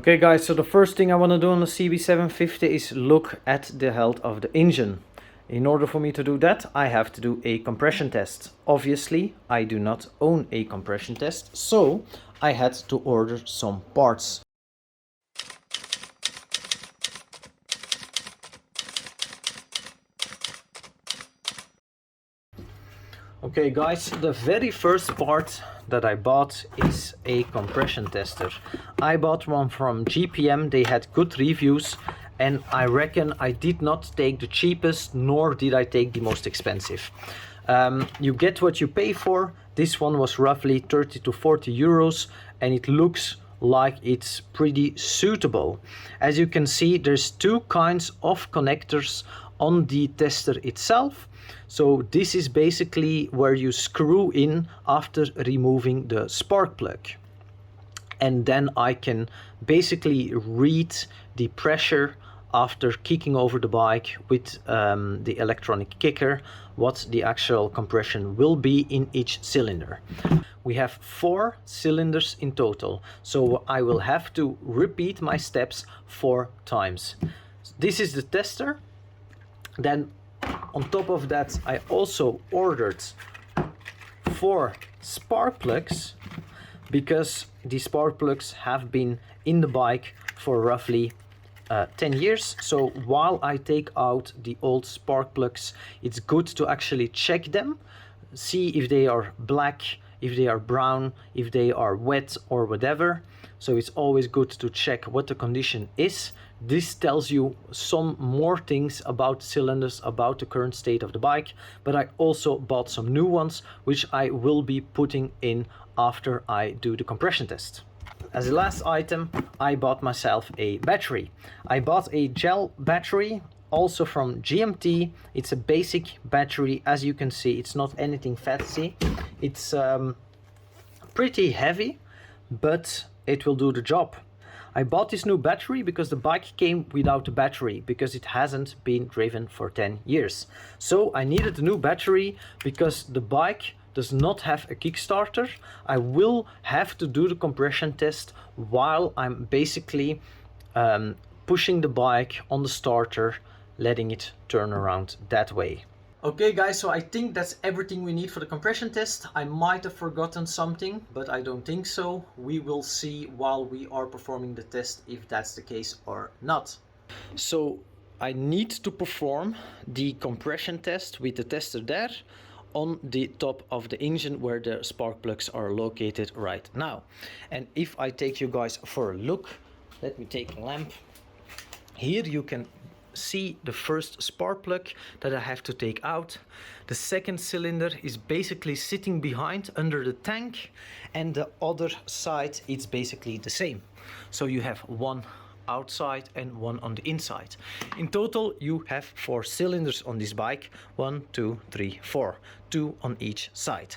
Okay guys, so the first thing I want to do on the CB750 is look at the health of the engine. In order for me to do that, I have to do a compression test. Obviously, I do not own a compression test, so I had to order some parts. Okay guys, the very first part that I bought is a compression tester. I bought one from GPM, they had good reviews, and I reckon I did not take the cheapest, nor did I take the most expensive. You get what you pay for. This one was roughly 30 to 40 euros, and it looks like it's pretty suitable. As you can see, there's two kinds of connectors on the tester itself. So this is basically where you screw in after removing the spark plug. And then I can basically read the pressure after kicking over the bike with the electronic kicker, what the actual compression will be in each cylinder. We have 4 cylinders in total, so I will have to repeat my steps 4 times. This is the tester. Then on top of that, I also ordered 4 spark plugs, because the spark plugs have been in the bike for roughly 10 years. So while I take out the old spark plugs, it's good to actually check them, see if they are black, if they are brown, if they are wet or whatever. So it's always good to check what the condition is. This tells you some more things about cylinders, about the current state of the bike, but I also bought some new ones, which I will be putting in after I do the compression test. As the last item, I bought myself a battery. I bought a gel battery, also from GMT. It's a basic battery. As you can see, it's not anything fancy. It's pretty heavy, but it will do the job. I bought this new battery because the bike came without a battery, because it hasn't been driven for 10 years. So I needed a new battery because the bike does not have a Kickstarter. I will have to do the compression test while I'm basically pushing the bike on the starter, letting it turn around that way. Okay guys, so I think that's everything we need for the compression test. I might have forgotten something, but I don't think so. We will see while we are performing the test if that's the case or not. So I need to perform the compression test with the tester there on the top of the engine where the spark plugs are located right now. And if I take you guys for a look, let me take a lamp. Here you can see the first spark plug that I have to take out. The second cylinder is basically sitting behind under the tank, and the other side it's basically the same. So you have one outside and one on the inside. In total you have 4 cylinders on this bike. 1, 2, 3, 4. 2 on each side.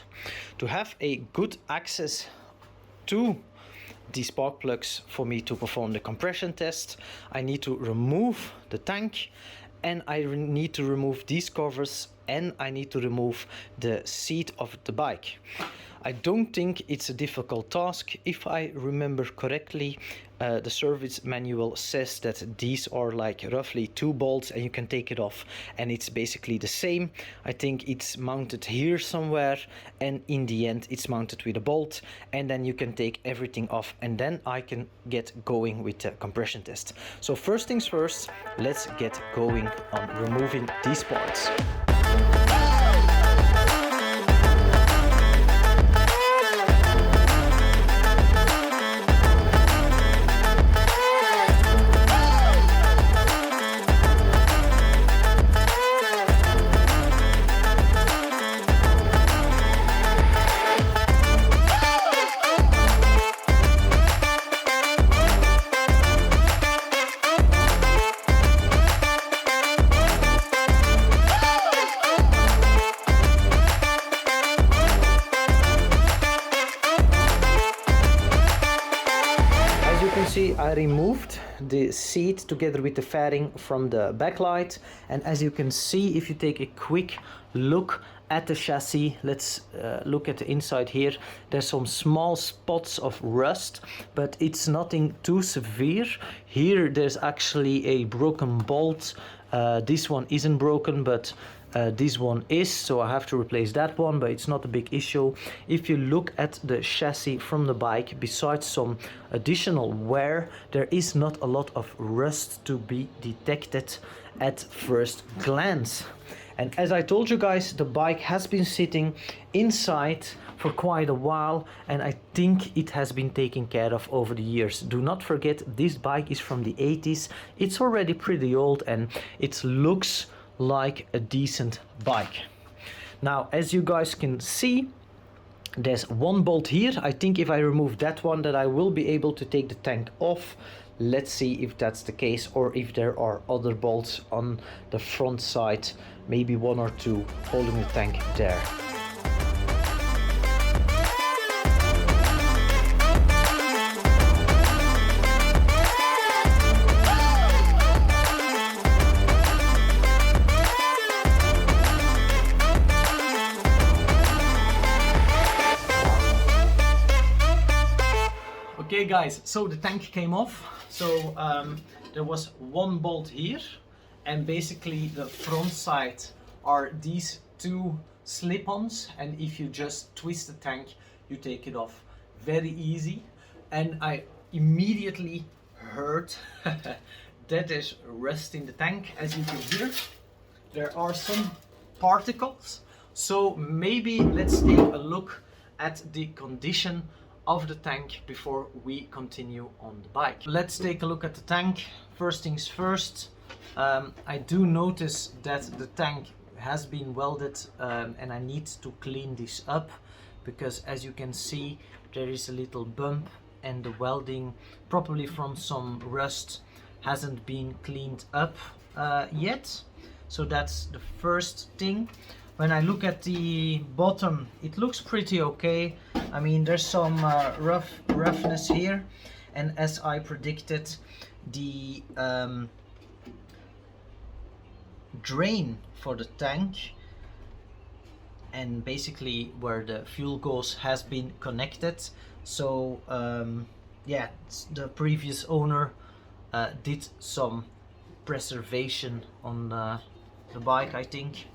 To have a good access to the spark plugs for me to perform the compression test, I need to remove the tank, and I need to remove these covers, and I need to remove the seat of the bike. I don't think it's a difficult task. If I remember correctly, the service manual says that these are like roughly 2 bolts and you can take it off, and it's basically the same. I think it's mounted here somewhere, and in the end it's mounted with a bolt, and then you can take everything off, and then I can get going with the compression test. So first things first, let's get going on removing these parts. I removed the seat together with the fairing from the backlight, and as you can see, if you take a quick look at the chassis. Let's look at the inside here. There's some small spots of rust, but it's nothing too severe. Here there's actually a broken bolt. This one isn't broken, but this one is, so I have to replace that one, but it's not a big issue. If you look at the chassis from the bike, besides some additional wear, there is not a lot of rust to be detected at first glance. And as I told you guys, the bike has been sitting inside for quite a while, and I think it has been taken care of over the years. Do not forget, this bike is from the 80s. It's already pretty old and it looks like a decent bike. Now, as you guys can see, there's one bolt here. I think if I remove that one, that I will be able to take the tank off. Let's see if that's the case, or if there are other bolts on the front side, maybe one or two holding the tank there. Okay guys, so the tank came off. So there was one bolt here, and basically the front side are these two slip-ons, and if you just twist the tank, you take it off very easy. And I immediately heard that there's rust in the tank. As you can hear, there are some particles. So maybe let's take a look at the condition of the tank before we continue on the bike. Let's take a look at the tank. First things first, I do notice that the tank has been welded, and I need to clean this up, because as you can see, there is a little bump, and the welding, probably from some rust, hasn't been cleaned up yet. So that's the first thing. When I look at the bottom, it looks pretty okay. I mean, there's some roughness here, and as I predicted, the drain for the tank, and basically where the fuel goes, has been connected. So yeah, the previous owner did some preservation on the bike, I think.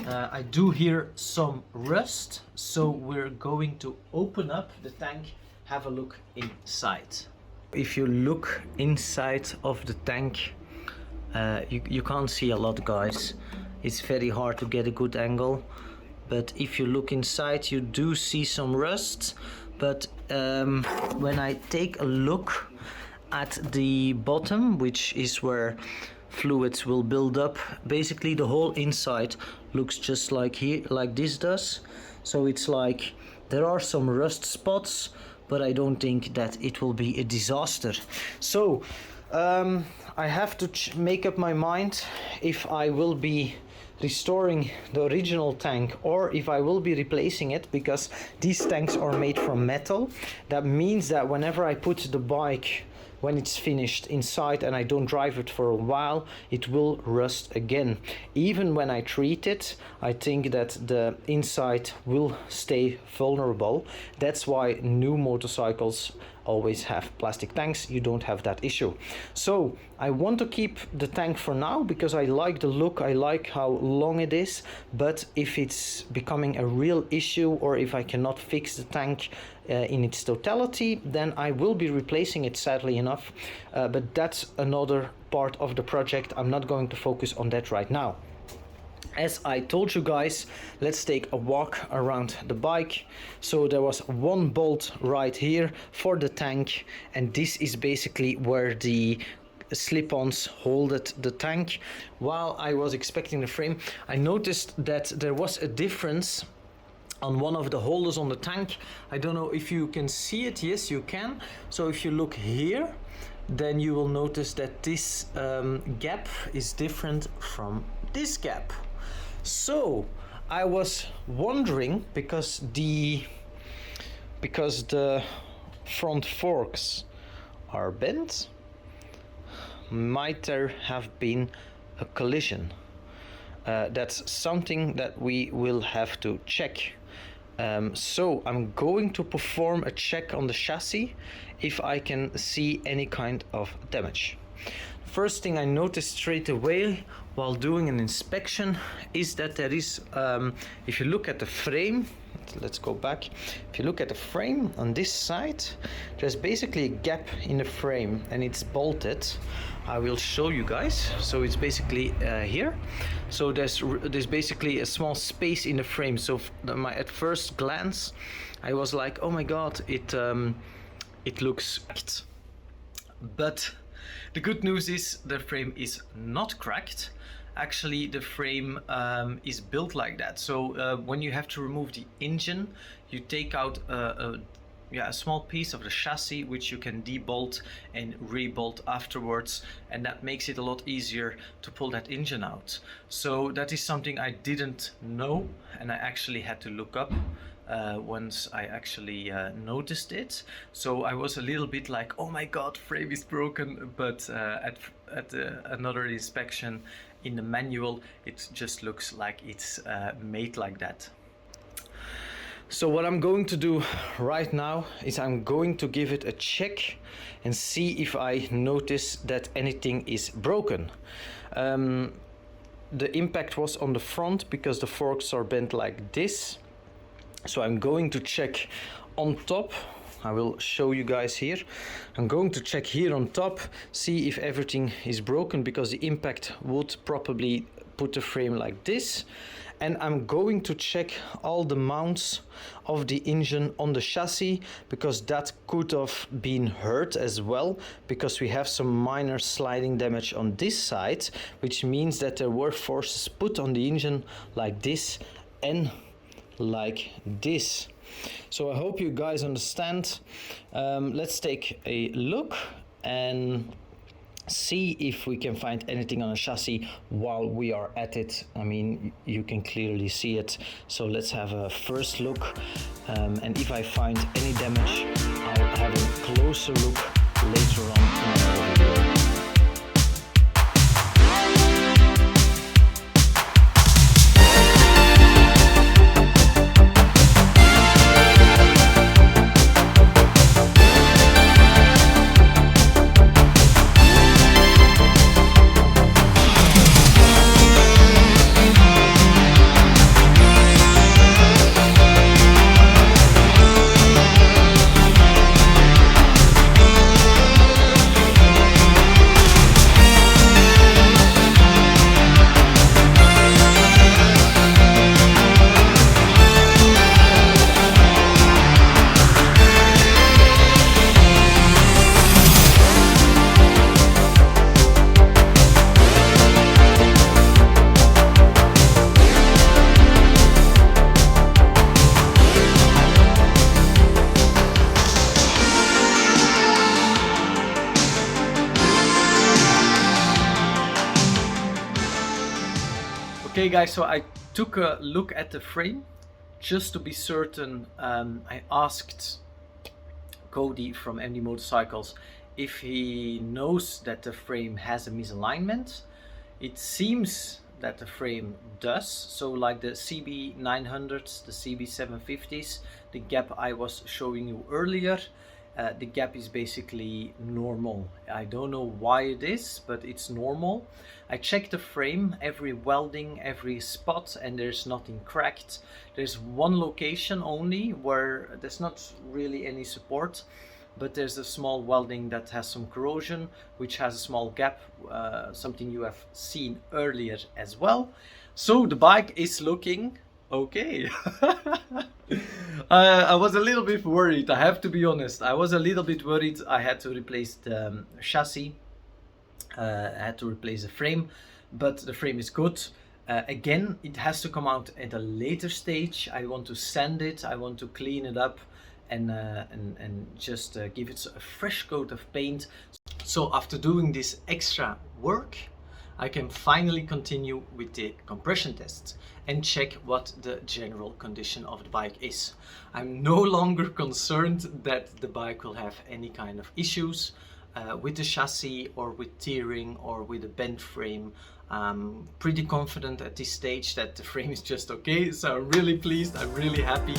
I do hear some rust, so we're going to open up the tank, have a look inside. If you look inside of the tank, you can't see a lot, guys. It's very hard to get a good angle, but if you look inside, you do see some rust. But when I take a look at the bottom, which is where fluids will build up, basically the whole inside looks just like here, like this does. So it's like there are some rust spots, but I don't think that it will be a disaster. So I have to make up my mind if I will be restoring the original tank or if I will be replacing it, because these tanks are made from metal. That means that whenever I put the bike, when it's finished, inside and I don't drive it for a while, it will rust again. Even when I treat it, I think that the inside will stay vulnerable. That's why new motorcycles always have plastic tanks. You don't have that issue. So I want to keep the tank for now because I like the look, I like how long it is. But if it's becoming a real issue, or if I cannot fix the tank in its totality, then I will be replacing it, sadly enough. But that's another part of the project. I'm not going to focus on that right now. As I told you guys, let's take a walk around the bike. So there was one bolt right here for the tank, and this is basically where the slip-ons holded the tank. While I was expecting the frame, I noticed that there was a difference on one of the holders on the tank. I don't know if you can see it. Yes, you can. So if you look here, then you will notice that this gap is different from this gap. So I was wondering, because the front forks are bent, might there have been a collision? that's something that we will have to check. So I'm going to perform a check on the chassis if I can see any kind of damage. First thing I noticed straight away while doing an inspection is that there is, if you look at the frame, let's go back. If you look at the frame on this side, there's basically a gap in the frame and it's bolted. I will show you guys. So it's basically here. So there's basically a small space in the frame. So at first glance, I was like, oh my god, it looks cracked. But the good news is the frame is not cracked. Actually, the frame is built like that. So when you have to remove the engine, you take out a small piece of the chassis which you can debolt and rebolt afterwards, and that makes it a lot easier to pull that engine out. So that is something I didn't know, and I actually had to look up once I actually noticed it. So I was a little bit like, oh my god, frame is broken, but at another inspection in the manual it just looks like it's made like that. So what I'm going to do right now is I'm going to give it a check and see if I notice that anything is broken. The impact was on the front because the forks are bent like this. So I'm going to check on top. I will show you guys here. I'm going to check here on top, see if everything is broken, because the impact would probably put the frame like this. And I'm going to check all the mounts of the engine on the chassis, because that could have been hurt as well, because we have some minor sliding damage on this side, which means that there were forces put on the engine like this and like this. So I hope you guys understand. Let's take a look and see if we can find anything on a chassis while we are at it. I mean, you can clearly see it. So let's have a first look, and if I find any damage, I'll have a closer look later on in another video. Okay guys, so I took a look at the frame just to be certain. I asked Cody from MD Motorcycles if he knows that the frame has a misalignment. It seems that the frame does. So like the CB900s, the CB750s, the gap I was showing you earlier, the gap is basically normal. I don't know why it is, but it's normal. I checked the frame, every welding, every spot, and there's nothing cracked. There's one location only where there's not really any support, but there's a small welding that has some corrosion, which has a small gap, something you have seen earlier as well. So the bike is looking okay. I was a little bit worried, I have to be honest. I was a little bit worried. I had to replace the chassis, I had to replace the frame, but the frame is good. Again, it has to come out at a later stage. I want to sand it, I want to clean it up, and just give it a fresh coat of paint. So after doing this extra work, I can finally continue with the compression tests and check what the general condition of the bike is. I'm no longer concerned that the bike will have any kind of issues with the chassis or with tearing or with a bent frame. I'm pretty confident at this stage that the frame is just okay, so I'm really pleased, I'm really happy.